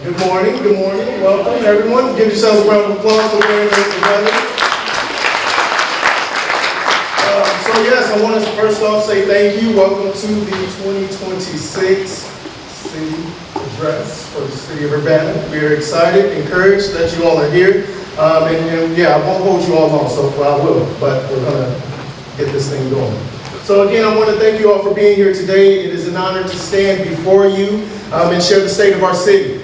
Good morning, welcome everyone. Give yourselves a round of applause for being here together. So yes, I want to first off say thank you. Welcome to the 2026 City Address for the City of Urbana. We are excited, encouraged that you all are here. And yeah, I won't hold you all long, so I will, but we're going to get this thing going. So again, I want to thank you all for being here today. It is an honor to stand before you and share the state of our city.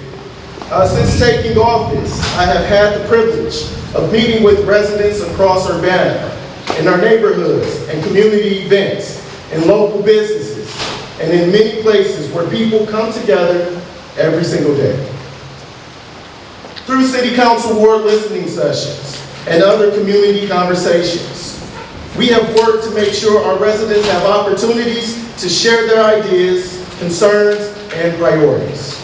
Since taking office, I have had the privilege of meeting with residents across Urbana, in our neighborhoods and community events, in local businesses, and in many places where people come together every single day. Through City Council Ward listening sessions and other community conversations, we have worked to make sure our residents have opportunities to share their ideas, concerns, and priorities.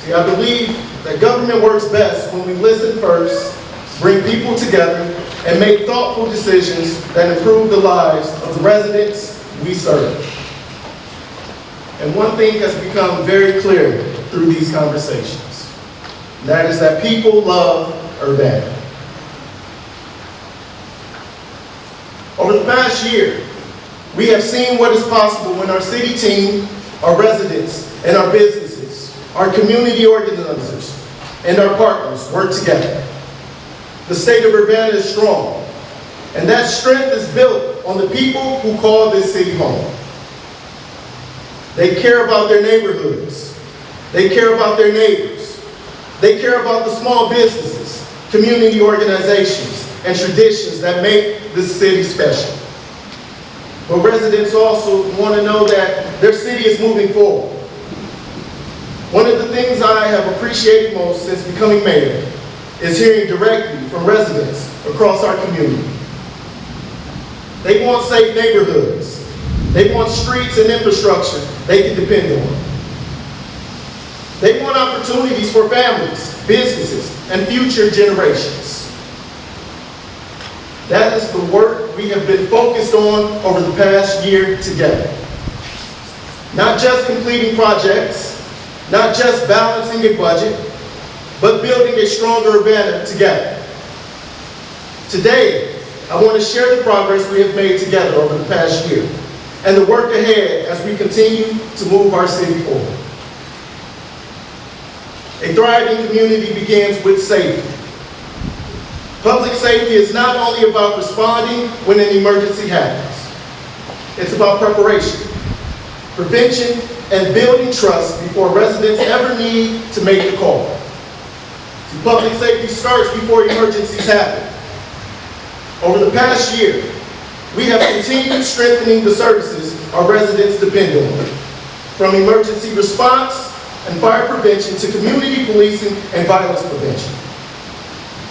See, I believe that government works best when we listen first, bring people together, and make thoughtful decisions that improve the lives of the residents we serve. And one thing has become very clear through these conversations, and that is that people love Urbana. Over the past year, we have seen what is possible when our city team, our residents, and our businesses, our community organizers, and our partners work together. The state of Urbana is strong, and that strength is built on the people who call this city home. They care about their neighborhoods. They care about their neighbors. They care about the small businesses, community organizations, and traditions that make this city special. But residents also want to know that their city is moving forward. One of the things I have appreciated most since becoming mayor is hearing directly from residents across our community. They want safe neighborhoods. They want streets and infrastructure they can depend on. They want opportunities for families, businesses, and future generations. That is the work we have been focused on over the past year together. Not just completing projects, not just balancing a budget, but building a stronger Urbana together. Today, I want to share the progress we have made together over the past year and the work ahead as we continue to move our city forward. A thriving community begins with safety. Public safety is not only about responding when an emergency happens. It's about preparation, prevention, and building trust before residents ever need to make the call. See, public safety starts before emergencies happen. Over the past year, we have continued strengthening the services our residents depend on, from emergency response and fire prevention to community policing and violence prevention.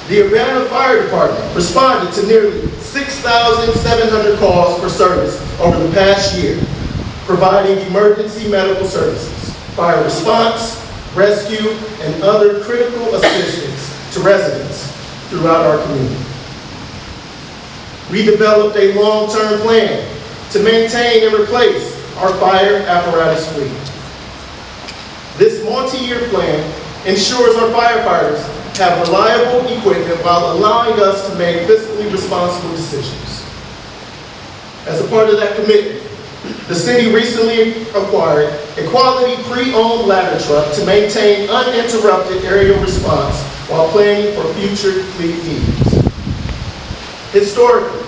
The Urbana Fire Department responded to nearly 6,700 calls for service over the past year, providing emergency medical services, fire response, rescue, and other critical assistance to residents throughout our community. We developed a long-term plan to maintain and replace our fire apparatus fleet. This multi-year plan ensures our firefighters have reliable equipment while allowing us to make fiscally responsible decisions. As a part of that commitment, the city recently acquired a quality pre-owned ladder truck to maintain uninterrupted aerial response while planning for future fleet needs. Historically,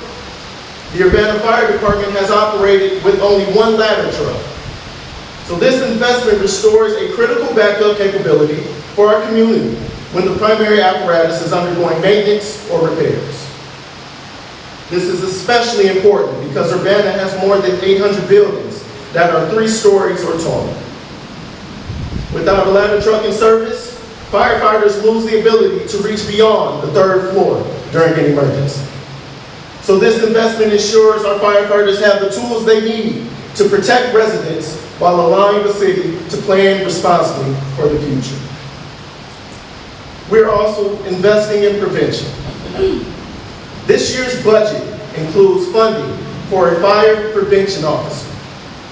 the Urbana Fire Department has operated with only one ladder truck. So this investment restores a critical backup capability for our community when the primary apparatus is undergoing maintenance or repairs. This is especially important because Urbana has more than 800 buildings that are 3 stories or taller. Without a ladder truck in service, firefighters lose the ability to reach beyond the 3rd floor during an emergency. So this investment ensures our firefighters have the tools they need to protect residents while allowing the city to plan responsibly for the future. We're also investing in prevention. This year's budget includes funding for a fire prevention officer,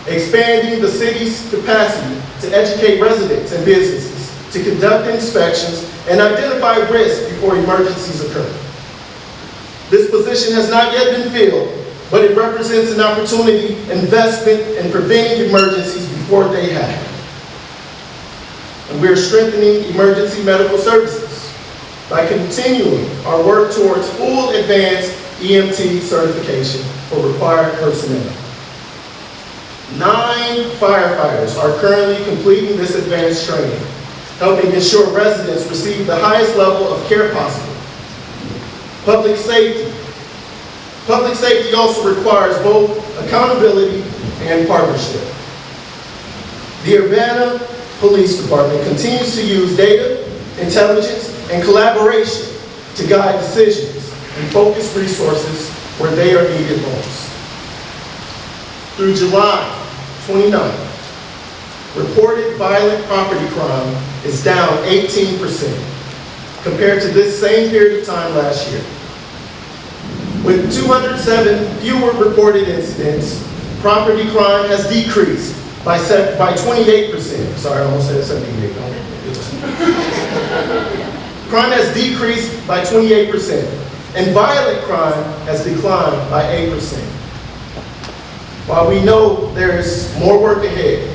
expanding the city's capacity to educate residents and businesses to conduct inspections and identify risks before emergencies occur. This position has not yet been filled, but it represents an opportunity investment in preventing emergencies before they happen. And we are strengthening emergency medical services by continuing our work towards full advanced EMT certification for required personnel. 9 firefighters are currently completing this advanced training, helping ensure residents receive the highest level of care possible. Public safety. Public safety also requires both accountability and partnership. The Urbana Police Department continues to use data, intelligence, and collaboration to guide decisions and focus resources where they are needed most. Through July 29th, reported violent property crime is down 18% compared to this same period of time last year. With 207 fewer reported incidents, property crime has decreased by 28%. Sorry, I almost said 78. Crime has decreased by 28%, and violent crime has declined by 8%. While we know there is more work ahead,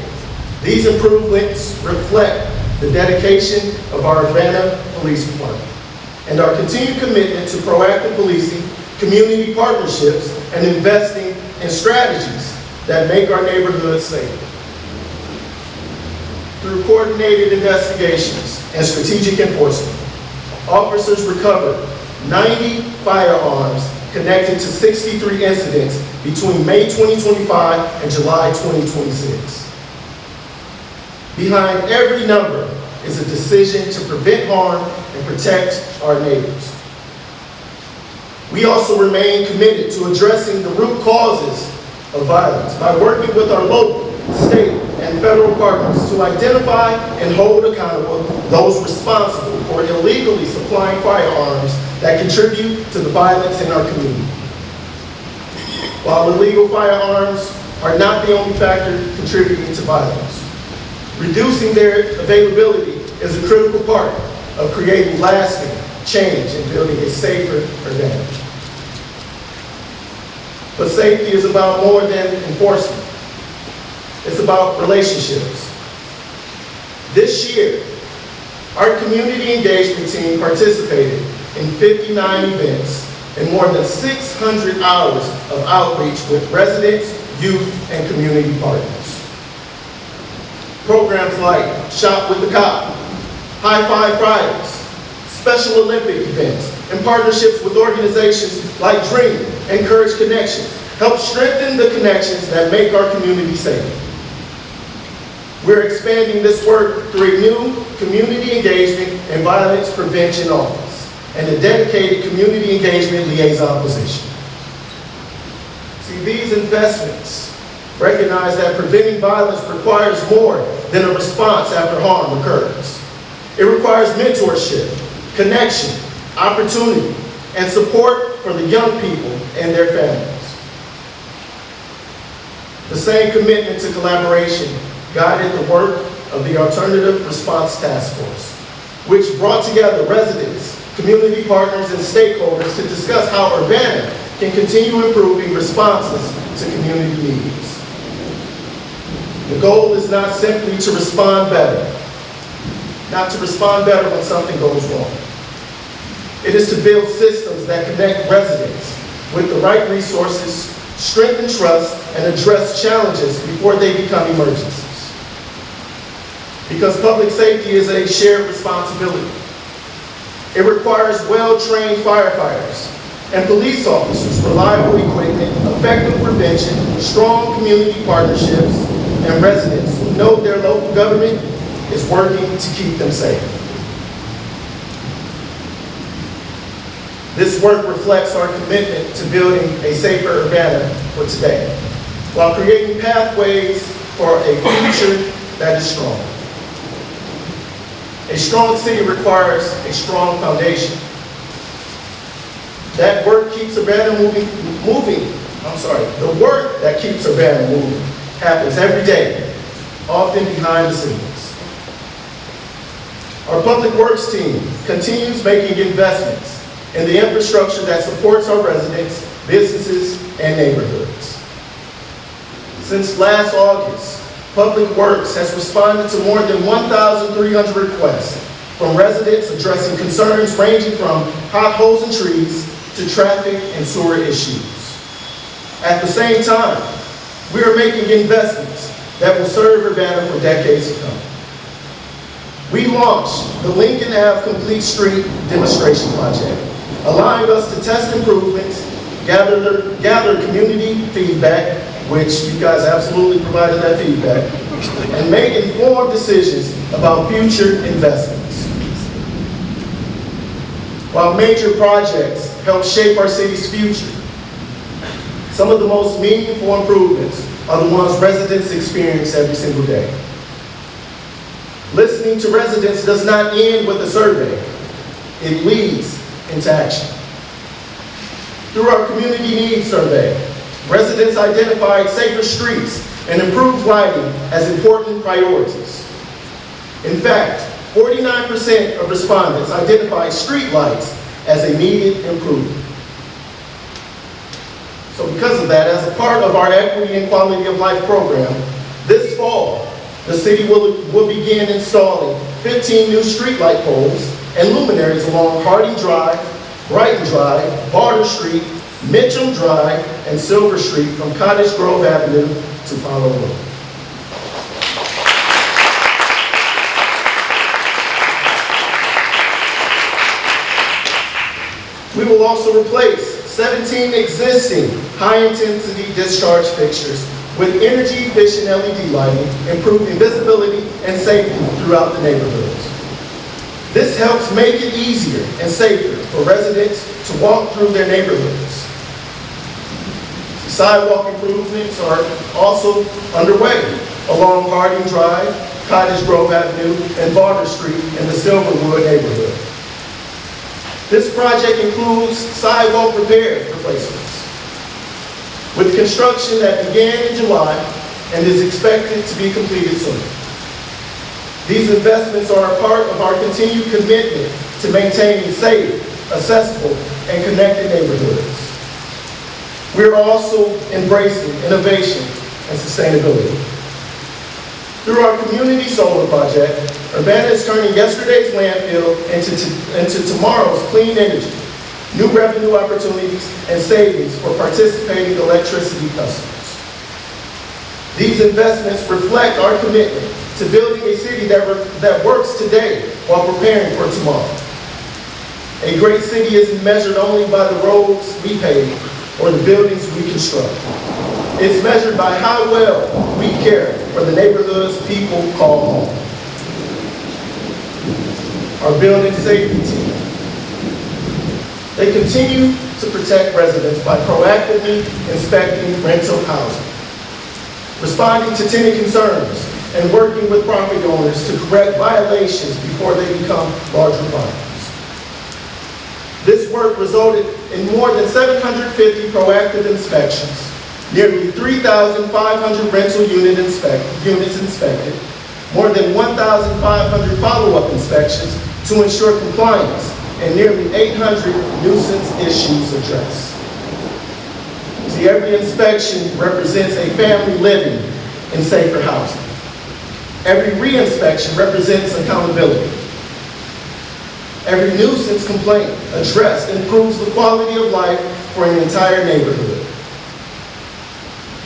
these improvements reflect the dedication of our Urbana Police Department and our continued commitment to proactive policing, community partnerships, and investing in strategies that make our neighborhoods safer. Through coordinated investigations and strategic enforcement, officers recovered 90 firearms connected to 63 incidents between May 2025 and July 2026. Behind every number is a decision to prevent harm and protect our neighbors. We also remain committed to addressing the root causes of violence by working with our local, state, and federal partners to identify and hold accountable those responsible for illegally supplying firearms that contribute to the violence in our community. While illegal firearms are not the only factor contributing to violence, reducing their availability is a critical part of creating lasting change and building a safer Urbana. But safety is about more than enforcement. It's about relationships. This year, our community engagement team participated in 59 events and more than 600 hours of outreach with residents, youth, and community partners. Programs like Shop with the Cop, High Five Fridays, Special Olympic events, and partnerships with organizations like Dream and Courage Connection help strengthen the connections that make our community safe. We're expanding this work through a new Community Engagement and Violence Prevention Office and a dedicated Community Engagement Liaison position. See, these investments recognize that preventing violence requires more than a response after harm occurs. It requires mentorship, connection, opportunity, and support for the young people and their families. The same commitment to collaboration guided the work of the Alternative Response Task Force, which brought together residents, community partners, and stakeholders to discuss how Urbana can continue improving responses to community needs. The goal is not simply to respond better, not to respond better when something goes wrong. It is to build systems that connect residents with the right resources, strengthen trust, and address challenges before they become emergencies. Because public safety is a shared responsibility. It requires well-trained firefighters and police officers, reliable equipment, effective prevention, strong community partnerships, and residents who know their local government is working to keep them safe. This work reflects our commitment to building a safer Urbana for today, while creating pathways for a future that is strong. A strong city requires a strong foundation. That work keeps Urbana moving. The work that keeps Urbana moving happens every day, often behind the scenes. Our public works team continues making investments in the infrastructure that supports our residents, businesses, and neighborhoods. Since last August, Public Works has responded to more than 1,300 requests from residents addressing concerns ranging from potholes and trees to traffic and sewer issues. At the same time, we are making investments that will serve Urbana for decades to come. We launched the Lincoln Ave Complete Street Demonstration Project, allowing us to test improvements, gather community feedback, which you guys absolutely provided that feedback, and make informed decisions about future investments. While major projects help shape our city's future, some of the most meaningful improvements are the ones residents experience every single day. Listening to residents does not end with a survey. It leads into action. Through our community needs survey, residents identified safer streets and improved lighting as important priorities. In fact, 49% of respondents identified street lights as a needed improvement. So because of that, as a part of our Equity and Quality of Life program, this fall, the city will begin installing 15 new streetlight poles and luminaries along Harding Drive, Brighton Drive, Barter Street, Mitcham Drive, and Silver Street from Cottage Grove Avenue to Follow Road. We will also replace 17 existing high-intensity discharge fixtures with energy-efficient LED lighting, improving visibility and safety throughout the neighborhoods. This helps make it easier and safer for residents to walk through their neighborhoods. Sidewalk improvements are also underway along Harding Drive, Cottage Grove Avenue, and Barter Street in the Silverwood neighborhood. This project includes sidewalk repair replacements, with construction that began in July and is expected to be completed soon. These investments are a part of our continued commitment to maintaining safe, accessible, and connected neighborhoods. We're also embracing innovation and sustainability. Through our community solar project, Urbana is turning yesterday's landfill into tomorrow's clean energy, new revenue opportunities, and savings for participating electricity customers. These investments reflect our commitment to building a city that works today while preparing for tomorrow. A great city isn't measured only by the roads we pave or the buildings we construct. It's measured by how well we care for the neighborhoods people call home. Our building safety team. They continue to protect residents by proactively inspecting rental housing, responding to tenant concerns, and working with property owners to correct violations before they become larger problems. This work resulted in more than 750 proactive inspections, nearly 3,500 rental units inspected, more than 1,500 follow-up inspections to ensure compliance, and nearly 800 nuisance issues addressed. See, every inspection represents a family living in safer housing. Every re-inspection represents accountability. Every nuisance complaint addressed improves the quality of life for an entire neighborhood.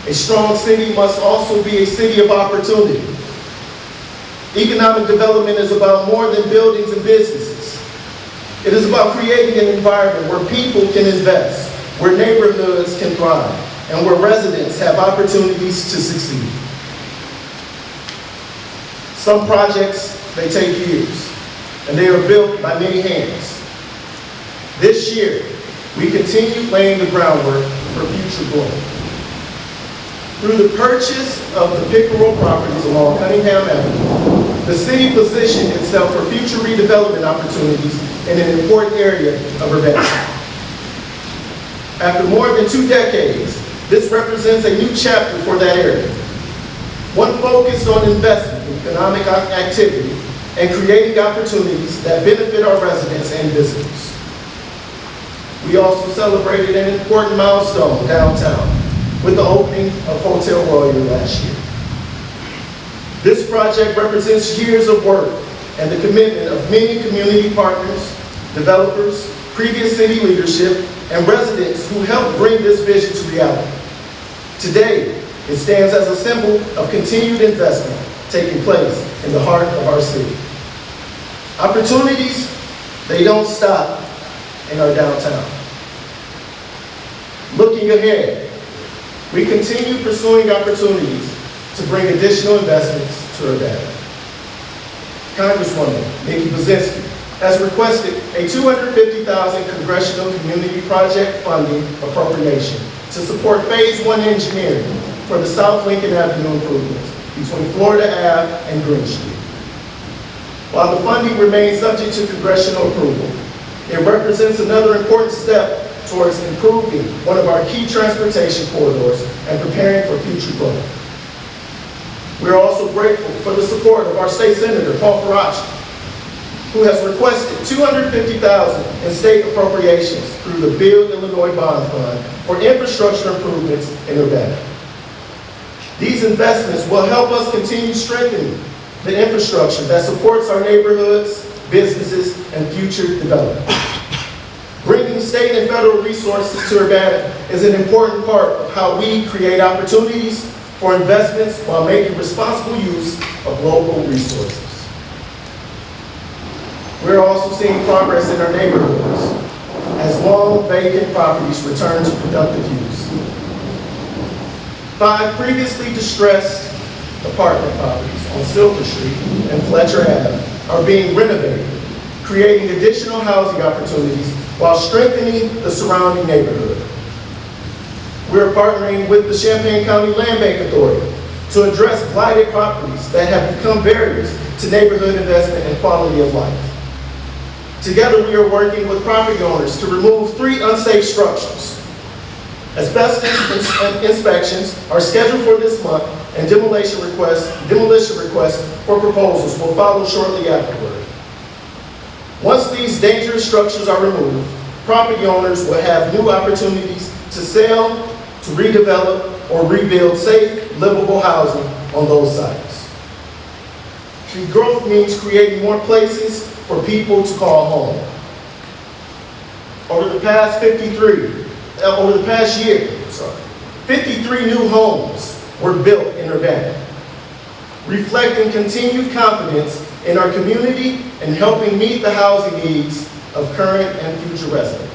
A strong city must also be a city of opportunity. Economic development is about more than buildings and businesses. It is about creating an environment where people can invest, where neighborhoods can thrive, and where residents have opportunities to succeed. Some projects, they take years, and they are built by many hands. This year, we continue laying the groundwork for future growth. Through the purchase of the Pickerel properties along Cunningham Avenue, the city positioned itself for future redevelopment opportunities in an important area of Urbana. After more than 2 decades, this represents a new chapter for that area. One focused on investment, economic activity, and creating opportunities that benefit our residents and visitors. We also celebrated an important milestone downtown with the opening of Hotel Royal last year. This project represents years of work and the commitment of many community partners, developers, previous city leadership, and residents who helped bring this vision to reality. Today, it stands as a symbol of continued investment taking place in the heart of our city. Opportunities, they don't stop in our downtown. Looking ahead, we continue pursuing opportunities to bring additional investments to Urbana. Congresswoman Nikki Brzezinski has requested a $250,000 congressional community project funding appropriation to support Phase 1 engineering for the South Lincoln Avenue improvements between Florida Ave and Green Street. While the funding remains subject to congressional approval, it represents another important step towards improving one of our key transportation corridors and preparing for future growth. We are also grateful for the support of our state senator, Paul Faraci, who has requested $250,000 in state appropriations through the Build Illinois Bond Fund for infrastructure improvements in Urbana. These investments will help us continue strengthening the infrastructure that supports our neighborhoods, businesses, and future development. Bringing state and federal resources to Urbana is an important part of how we create opportunities for investments while making responsible use of local resources. We're also seeing progress in our neighborhoods as long vacant properties return to productive use. 5 previously distressed apartment properties on Silver Street and Fletcher Ave are being renovated, creating additional housing opportunities while strengthening the surrounding neighborhood. We're partnering with the Champaign County Land Bank Authority to address blighted properties that have become barriers to neighborhood investment and quality of life. Together, we are working with property owners to remove 3 unsafe structures. Asbestos inspections are scheduled for this month, and demolition requests for proposals will follow shortly afterward. Once these dangerous structures are removed, property owners will have new opportunities to sell, to redevelop, or rebuild safe, livable housing on those sites. See, growth means creating more places for people to call home. Over the past year, 53 new homes were built in Urbana, reflecting continued confidence in our community and helping meet the housing needs of current and future residents.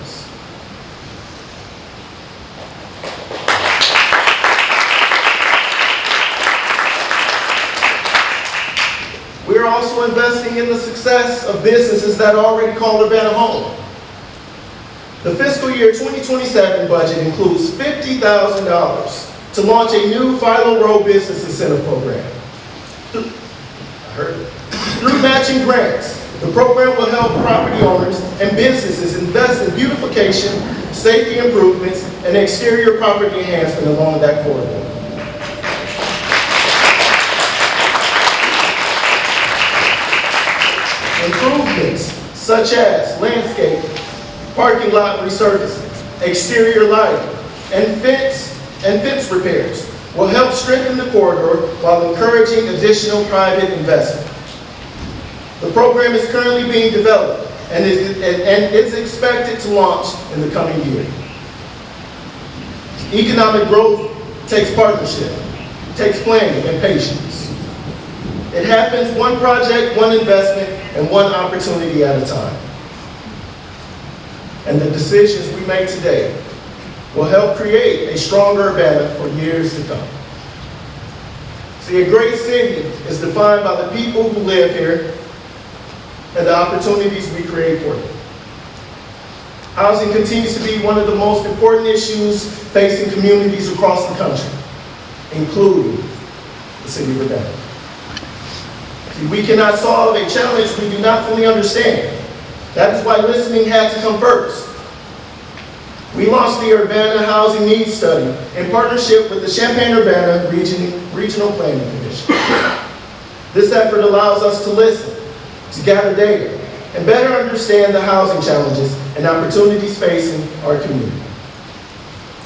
We're also investing in the success of businesses that already call Urbana home. The fiscal year 2027 budget includes $50,000 to launch a new Philo Road Business Incentive Program. Through matching grants, the program will help property owners and businesses invest in beautification, safety improvements, and exterior property enhancement along that corridor. Improvements such as landscape, parking lot resurfacing, exterior lighting, and fence repairs will help strengthen the corridor while encouraging additional private investment. The program is currently being developed and is expected to launch in the coming year. Economic growth takes partnership, takes planning and patience. It happens one project, one investment, and one opportunity at a time. And the decisions we make today will help create a stronger Urbana for years to come. See, a great city is defined by the people who live here and the opportunities we create for them. Housing continues to be one of the most important issues facing communities across the country, including the City of Urbana. See, we cannot solve a challenge we do not fully understand. That is why listening had to come first. We launched the Urbana Housing Needs Study in partnership with the Champaign-Urbana Regional Planning Commission. This effort allows us to listen, to gather data and better understand the housing challenges and opportunities facing our community.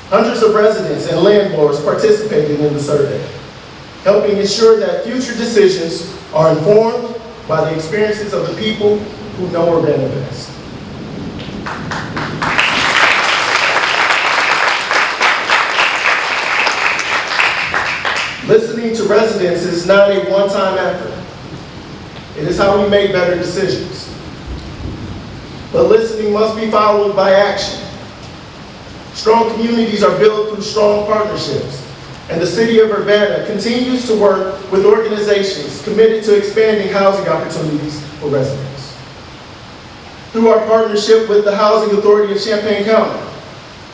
Hundreds of residents and landlords participated in the survey, helping ensure that future decisions are informed by the experiences of the people who know Urbana best. Listening to residents is not a one-time effort. It is how we make better decisions. But listening must be followed by action. Strong communities are built through strong partnerships, and the City of Urbana continues to work with organizations committed to expanding housing opportunities for residents. Through our partnership with the Housing Authority of Champaign County,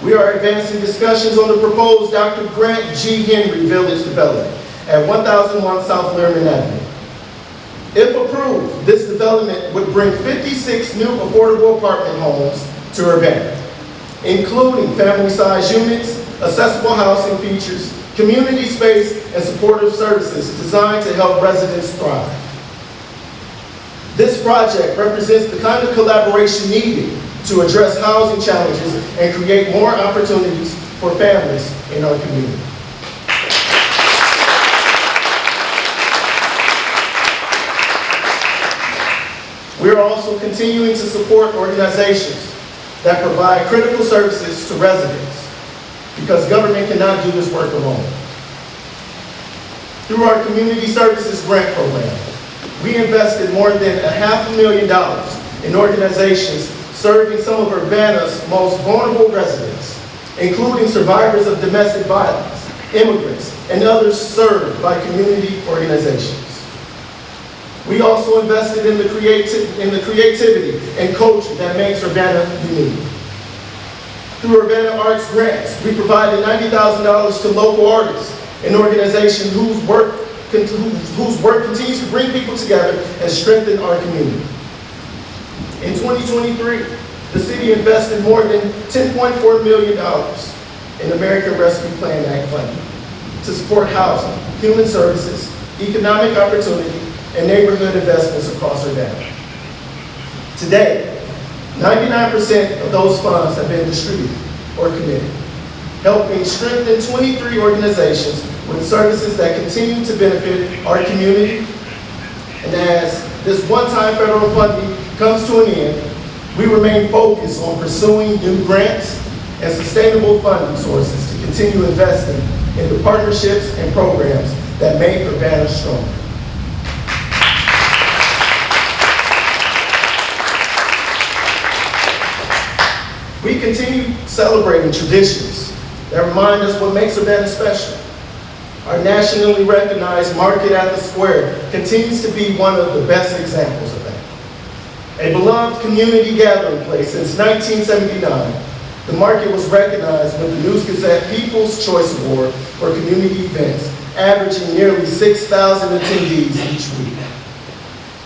we are advancing discussions on the proposed Dr. Grant G. Henry Village development at 1001 South Learman Avenue. If approved, this development would bring 56 new affordable apartment homes to Urbana, including family-sized units, accessible housing features, community space, and supportive services designed to help residents thrive. This project represents the kind of collaboration needed to address housing challenges and create more opportunities for families in our community. We are also continuing to support organizations that provide critical services to residents, because government cannot do this work alone. Through our Community Services Grant Program, we invested more than $500,000 in organizations serving some of Urbana's most vulnerable residents, including survivors of domestic violence, immigrants, and others served by community organizations. We also invested in the creativity and culture that makes Urbana unique. Through Urbana Arts Grants, we provided $90,000 to local artists, an organization whose work continues to bring people together and strengthen our community. In 2023, the city invested more than $10.4 million in American Rescue Plan Act funding to support housing, human services, economic opportunity, and neighborhood investments across Urbana. Today, 99% of those funds have been distributed or committed, helping strengthen 23 organizations with services that continue to benefit our community. And as this one-time federal funding comes to an end, we remain focused on pursuing new grants and sustainable funding sources to continue investing in the partnerships and programs that make Urbana stronger. We continue celebrating traditions that remind us what makes Urbana special. Our nationally recognized Market at the Square continues to be one of the best examples of that. A beloved community gathering place since 1979, the market was recognized with the News Gazette People's Choice Award for community events, averaging nearly 6,000 attendees each week.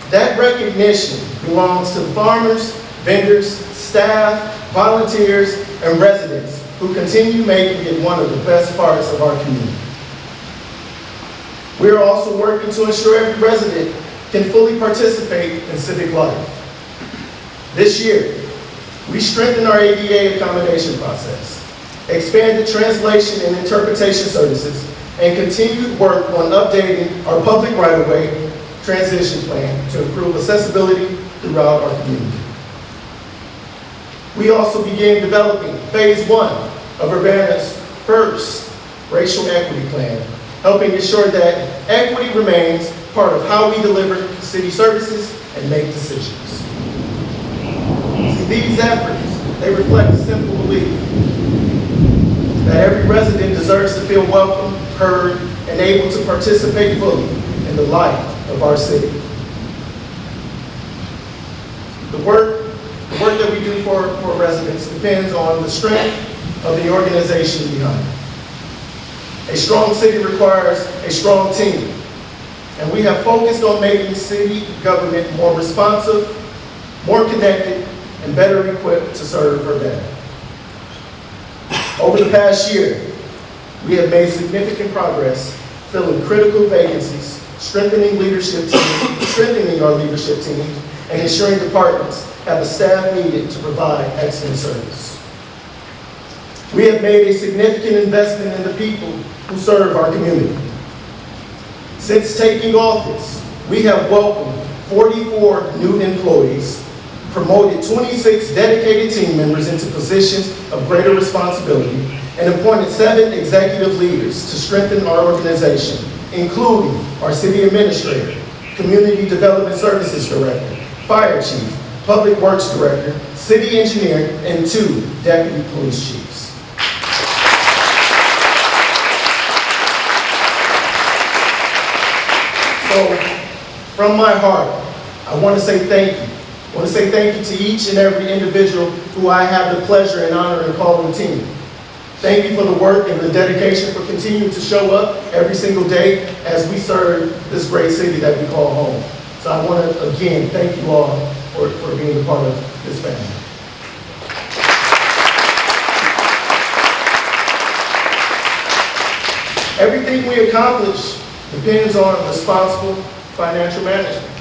That recognition belongs to farmers, vendors, staff, volunteers, and residents who continue making it one of the best parts of our community. We are also working to ensure every resident can fully participate in civic life. This year, we strengthened our ADA accommodation process, expanded translation and interpretation services, and continued work on updating our public right-of-way transition plan to improve accessibility throughout our community. We also began developing phase 1 of Urbana's first racial equity plan, helping ensure that equity remains part of how we deliver city services and make decisions. See, these efforts, they reflect a simple belief that every resident deserves to feel welcome, heard, and able to participate fully in the life of our city. The work that we do for residents depends on the strength of the organization behind it. A strong city requires a strong team, and we have focused on making city government more responsive, more connected, and better equipped to serve Urbana. Over the past year, we have made significant progress filling critical vacancies, strengthening our leadership team, and ensuring departments have the staff needed to provide excellent service. We have made a significant investment in the people who serve our community. Since taking office, we have welcomed 44 new employees, promoted 26 dedicated team members into positions of greater responsibility, and appointed 7 executive leaders to strengthen our organization, including our city administrator, community development services director, fire chief, public works director, city engineer, and 2 deputy police chiefs. So, from my heart, I want to say thank you. I want to say thank you to each and every individual who I have the pleasure and honor in calling team. Thank you for the work and the dedication for continuing to show up every single day as we serve this great city that we call home. So I want to, again, thank you all for being a part of this family. Everything we accomplish depends on responsible financial management.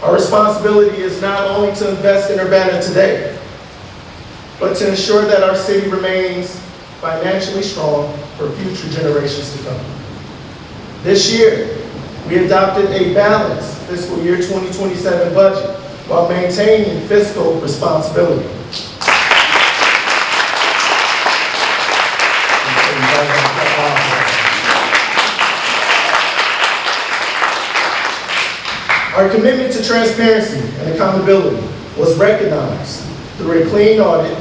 Our responsibility is not only to invest in Urbana today, but to ensure that our city remains financially strong for future generations to come. This year, we adopted a balanced fiscal year 2027 budget while maintaining fiscal responsibility. Our commitment to transparency and accountability was recognized through a clean audit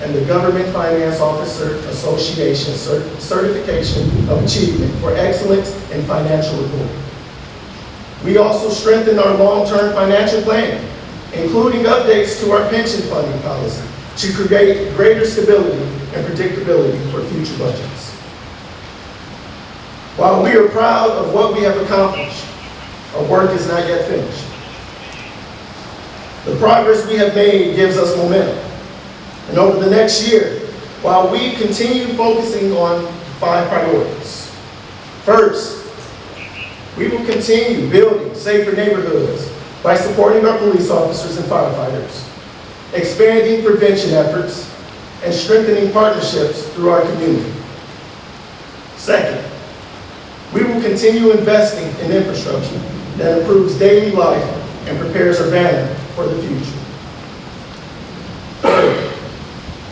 and the Government Finance Officer Association Certification of Achievement for Excellence in Financial Reporting. We also strengthened our long-term financial planning, including updates to our pension funding policy to create greater stability and predictability for future budgets. While we are proud of what we have accomplished, our work is not yet finished. The progress we have made gives us momentum. And over the next year, while we continue focusing on 5 priorities. First, we will continue building safer neighborhoods by supporting our police officers and firefighters, expanding prevention efforts, and strengthening partnerships through our community. Second, we will continue investing in infrastructure that improves daily life and prepares Urbana for the future. Third,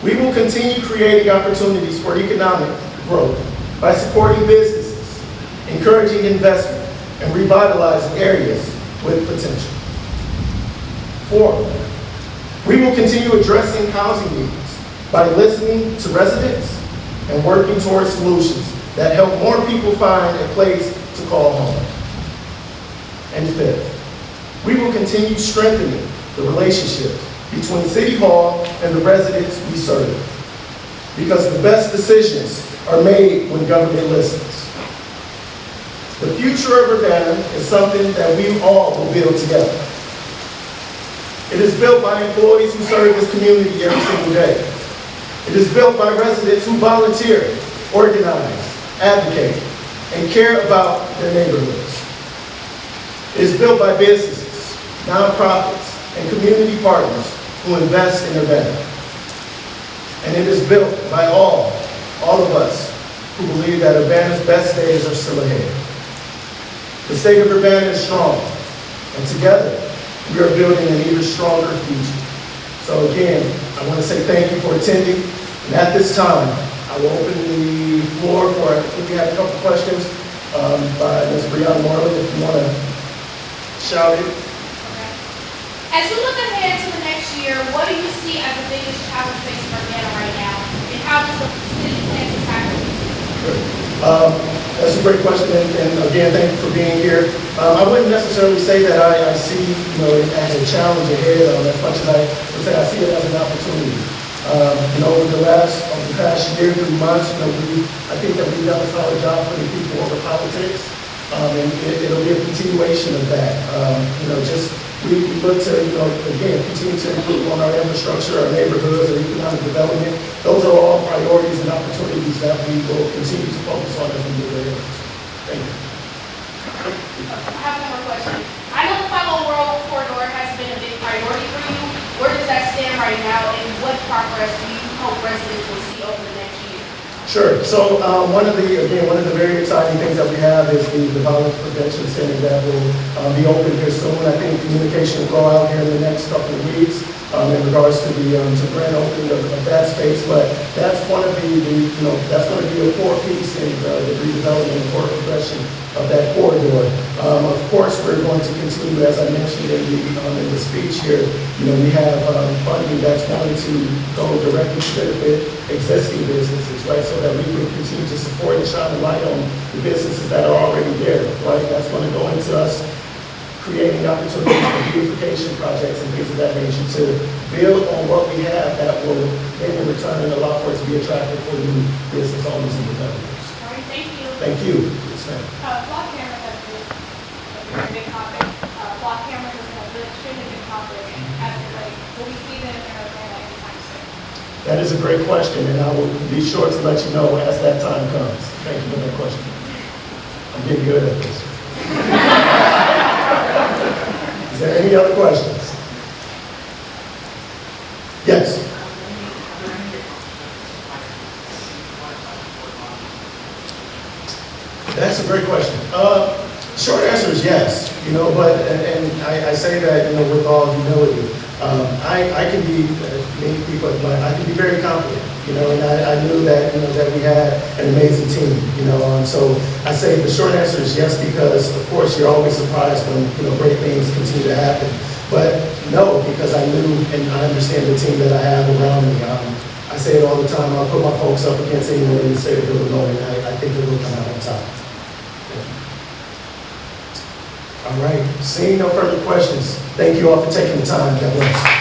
we will continue creating opportunities for economic growth by supporting businesses, encouraging investment, and revitalizing areas with potential. Fourth, we will continue addressing housing needs by listening to residents and working towards solutions that help more people find a place to call home. And fifth, we will continue strengthening the relationship between City Hall and the residents we serve, because the best decisions are made when government listens. The future of Urbana is something that we all will build together. It is built by employees who serve this community every single day. It is built by residents who volunteer, organize, advocate, and care about their neighborhoods. It is built by businesses, nonprofits, and community partners who invest in Urbana. And it is built by all of us who believe that Urbana's best days are still ahead. The state of Urbana is strong, and together we are building an even stronger future. So again, I want to say thank you for attending, and at this time, I will open the floor for, if you have a couple questions, by Ms. Brianna Moreland, if you want to shout it. Okay. As you look ahead to the next year, what do you see as the biggest challenge facing Urbana right now, and how does the city plan to tackle it? That's a great question, and again, thank you for being here. I wouldn't necessarily say that I see, it as a challenge ahead, as much as I would say I see it as an opportunity. Over the past year, 3 months, I think that we've done a solid job putting people over politics, and it'll be a continuation of that. We look to, again, continue to improve on our infrastructure, our neighborhoods, our economic development. Those are all priorities and opportunities that we will continue to focus on as we move ahead. Thank you. I have one more question. I know the 501 World Corridor has been a big priority for you. Where does that stand right now, and what progress do you hope residents will see over the next year? Sure. So one of the very exciting things that we have is the Violence Prevention Center that will be open here soon. I think communication will go out here in the next couple of weeks in regards to the grand opening of that space. But that's going to be that's going to be a core piece in the redevelopment and forward progression of that corridor. Of course, we're going to continue, as I mentioned in the speech here. We have funding that's going to go directly to benefit existing businesses, right? So that we can continue to support and shine a light on the businesses that are already there, right? That's going to go into us creating opportunities for beautification projects and things of that nature to build on what we have that will then in return allow for it to be attractive for new business owners and developers. All right, thank you. Thank you. Yes, ma'am. Block cameras have been a very big topic. Block cameras have been an extremely big topic as of late. Will we see them in Urbana anytime soon? That is a great question, and I will be sure to let you know as that time comes. Thank you for that question. I'm getting good at this. Is there any other questions? Yes. That's a great question. Short answer is yes, but I say that, with all humility. I can be, many people, I can be very confident, and I knew that, that we had an amazing team, so I say the short answer is yes, because of course you're always surprised when, great things continue to happen. But no, because I knew and I understand the team that I have around me. I say it all the time, I'll put my folks up against anyone in the state of Illinois, and I think it will come out on top. All right, seeing no further questions, thank you all for taking the time. God bless.